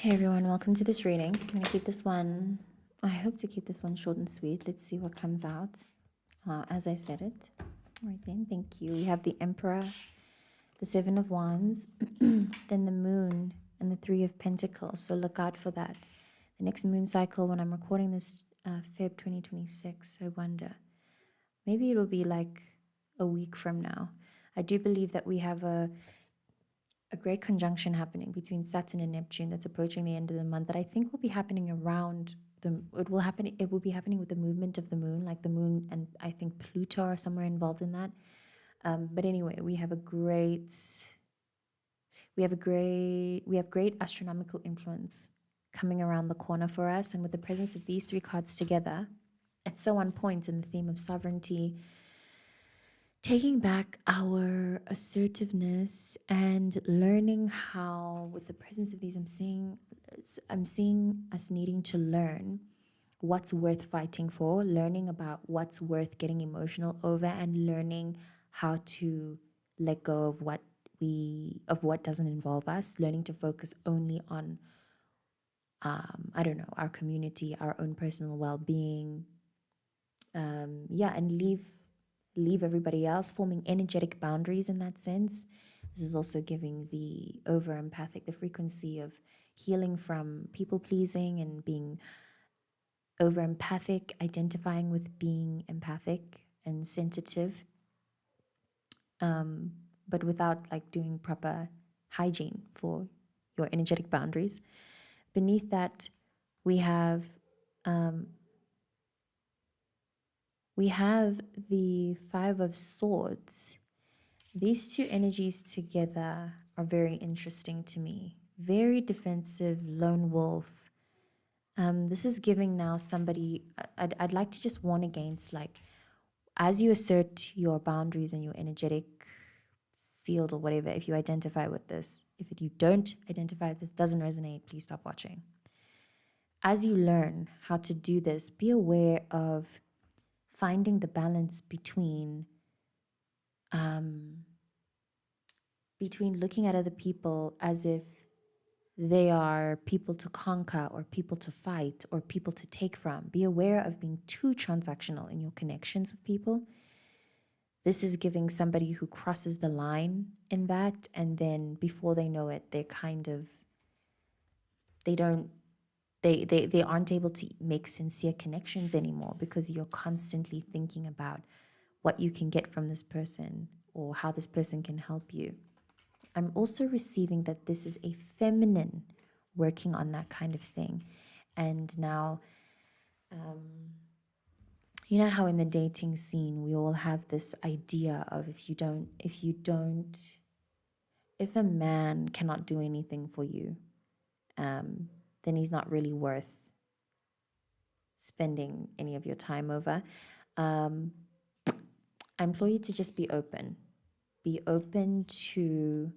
Hey everyone, welcome to this reading. I'm going to keep this one, I hope to keep this one short and sweet. Let's see what comes out as I said it. All right then, thank you. We have the Emperor, the Seven of Wands, then the Moon, and the Three of Pentacles. So look out for that. The next moon cycle, when I'm recording this Feb 2026, I wonder, maybe it'll be like a week from now. I do believe that we have a great conjunction happening between Saturn and Neptune that's approaching the end of the month that I think will be happening around it will be happening with the movement of the moon, like the moon and I think Pluto are somewhere involved in that. But anyway, we have great astronomical influence coming around the corner for us, and with the presence of these three cards together, it's so on point in the theme of sovereignty, taking back our assertiveness and learning how, with the presence of these, I'm seeing us needing to learn what's worth fighting for, learning about what's worth getting emotional over, and learning how to let go of what doesn't involve us, learning to focus only on our community, our own personal well-being, and leave everybody else, forming energetic boundaries in that sense. This is also giving the the frequency of healing from people pleasing and being over empathic, identifying with being empathic and sensitive, but without like doing proper hygiene for your energetic boundaries. Beneath that, we have the Five of Swords. These two energies together are very interesting to me. Very defensive, lone wolf. This is giving now somebody, I'd like to just warn against, like, as you assert your boundaries and your energetic field or whatever, if you identify with this, if you don't identify with this, doesn't resonate, please stop watching. As you learn how to do this, be aware of finding the balance between looking at other people as if they are people to conquer or people to fight or people to take from. Be aware of being too transactional in your connections with people. This is giving somebody who crosses the line in that, and then before they know it, they aren't able to make sincere connections anymore because you're constantly thinking about what you can get from this person or how this person can help you. I'm also receiving that this is a feminine working on that kind of thing. And now, you know how in the dating scene, we all have this idea of if a man cannot do anything for you, then he's not really worth spending any of your time over. I implore you to just be open. Be open to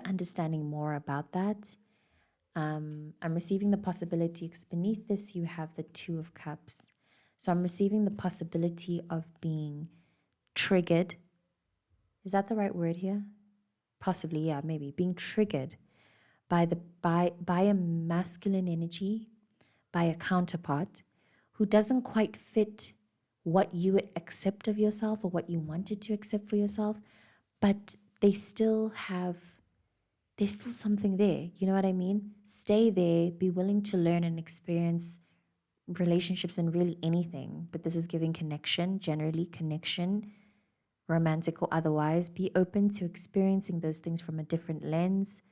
understanding more about that. I'm receiving the possibility, because beneath this you have the Two of Cups. So I'm receiving the possibility of being triggered. Is that the right word here? Possibly, yeah, maybe. Being triggered by a masculine energy, by a counterpart who doesn't quite fit what you would accept of yourself or what you wanted to accept for yourself, but there's still something there. You know what I mean? Stay there, be willing to learn and experience relationships and really anything. But this is giving connection, generally connection, romantic or otherwise. Be open to experiencing those things from a different lens.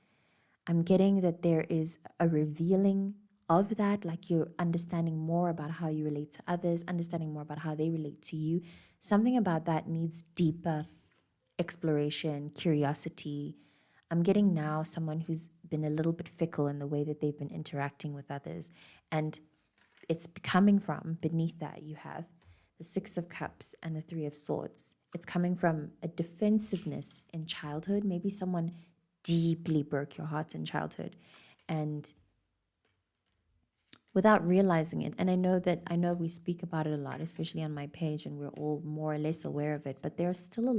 I'm getting that there is a revealing of that, like you're understanding more about how you relate to others, understanding more about how they relate to you. Something about that needs deeper exploration, curiosity. I'm getting now someone who's been a little bit fickle in the way that they've been interacting with others. And it's coming from, beneath that, you have the Six of Cups and the Three of Swords. It's coming from a defensive-ness in childhood. Maybe someone deeply broke your heart in childhood, and without realizing it. And I know we speak about it a lot, especially on my page, and we're all more or less aware of it, but there's still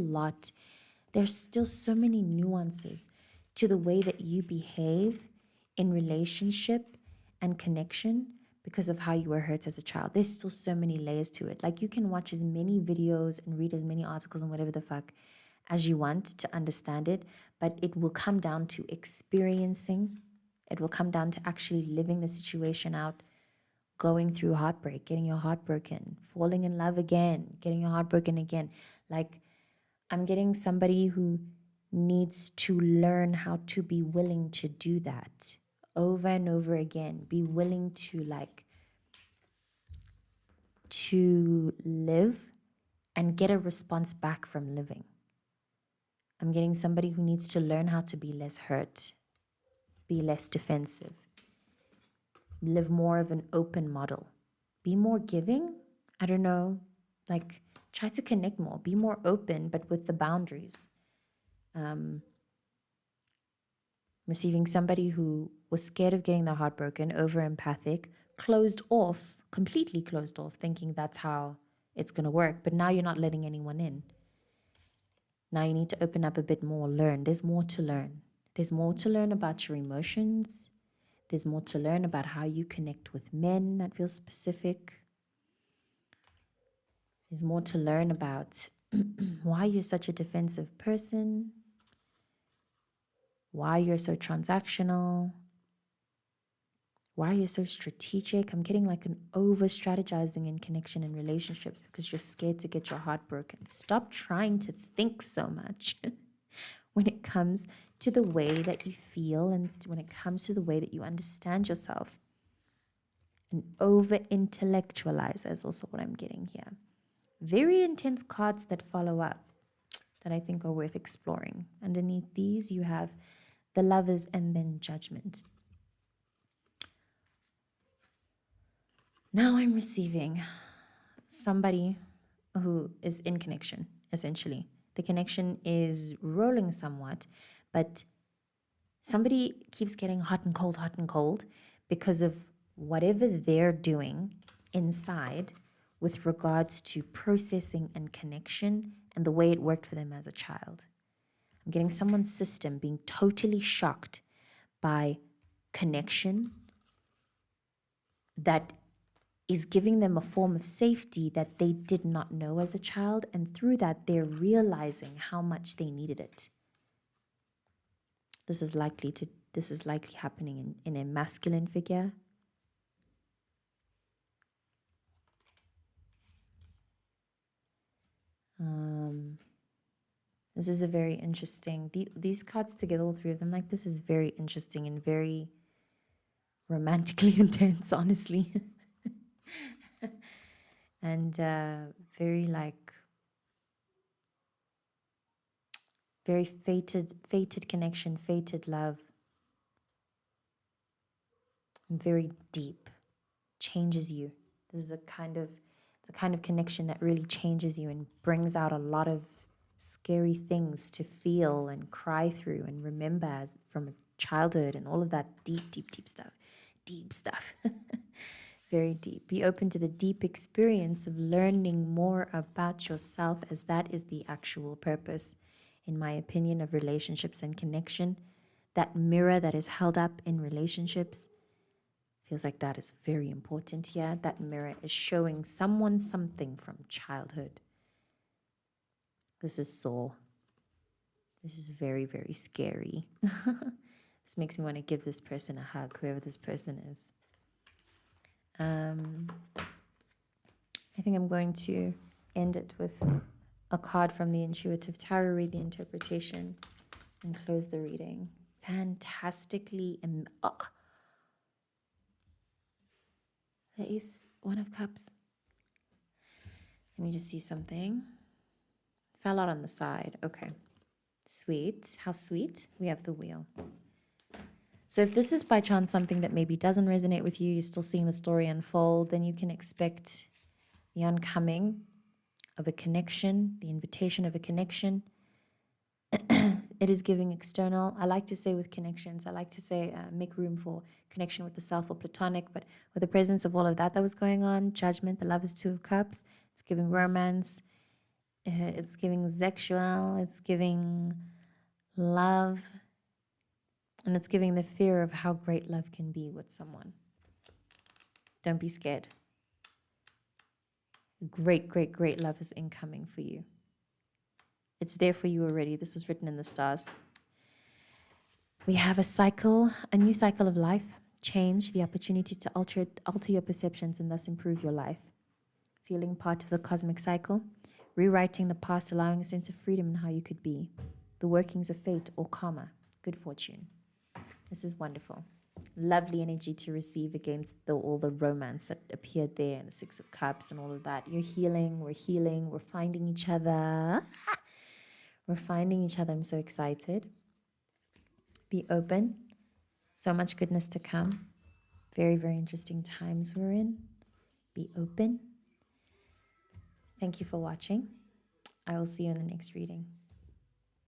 so many nuances to the way that you behave in relationship and connection because of how you were hurt as a child. There's still so many layers to it. Like, you can watch as many videos and read as many articles and whatever the fuck as you want to understand it, but it will come down to experiencing. It will come down to actually living the situation out, going through heartbreak, getting your heart broken, falling in love again, getting your heart broken again. Like, I'm getting somebody who needs to learn how to be willing to do that over and over again. Be willing to live and get a response back from living. I'm getting somebody who needs to learn how to be less hurt, be less defensive, live more of an open model, be more giving. I don't know, like, try to connect more, be more open, but with the boundaries. Receiving somebody who was scared of getting their heart broken, over empathic, closed off, completely closed off, thinking that's how it's going to work. But now you're not letting anyone in. Now you need to open up a bit more, learn. There's more to learn. There's more to learn about your emotions. There's more to learn about how you connect with men that feels specific. There's more to learn about why you're such a defensive person, why you're so transactional, why you're so strategic. I'm getting like an over strategizing in connection and relationships because you're scared to get your heart broken. Stop trying to think so much when it comes to the way that you feel and when it comes to the way that you understand yourself. And over intellectualize is also what I'm getting here. Very intense cards that follow up that I think are worth exploring. Underneath these, you have the Lovers and then Judgment. Now I'm receiving somebody who is in connection, essentially. The connection is rolling somewhat, but somebody keeps getting hot and cold because of whatever they're doing inside with regards to processing and connection and the way it worked for them as a child. I'm getting someone's system being totally shocked by connection that is giving them a form of safety that they did not know as a child, and through that they're realizing how much they needed it. This is likely happening in a masculine figure. This is a very interesting, these cards together, all three of them, like, this is very interesting and very romantically intense, honestly. And very very fated connection, fated love. Very deep, changes you. This is it's a kind of connection that really changes you and brings out a lot of scary things to feel and cry through and remember as from childhood and all of that deep stuff. Very deep. Be open to the deep experience of learning more about yourself, as that is the actual purpose, in my opinion, of relationships and connection. That mirror that is held up in relationships feels like that is very important here. That mirror is showing someone something from childhood. This is sore. This is very, very scary. This makes me want to give this person a hug, whoever this person is. I think I'm going to end it with a card from the Intuitive Tarot, read the interpretation, and close the reading. Fantastically. The Ace, One of Cups. Let me just see something. Fell out on the side. Okay. Sweet. How sweet. We have the Wheel. So if this is by chance something that maybe doesn't resonate with you, you're still seeing the story unfold, then you can expect the oncoming of a connection, the invitation of a connection. It is giving external. I like to say with connections, I like to say make room for connection with the self or platonic, but with the presence of all of that was going on, Judgment, the Lovers, Two of Cups, it's giving romance, it's giving sexual, it's giving love, And it's giving the fear of how great love can be with someone. Don't be scared. Great, great, great love is incoming for you. It's there for you already. This was written in the stars. We have a new cycle of life, change, the opportunity to alter your perceptions and thus improve your life. Feeling part of the cosmic cycle, rewriting the past, allowing a sense of freedom in how you could be. The workings of fate or karma, good fortune. This is wonderful. Lovely energy to receive against all the romance that appeared there and the Six of Cups and all of that. You're healing, we're finding each other. We're finding each other. I'm so excited. Be open. So much goodness to come. Very, very interesting times we're in. Be open. Thank you for watching. I will see you in the next reading.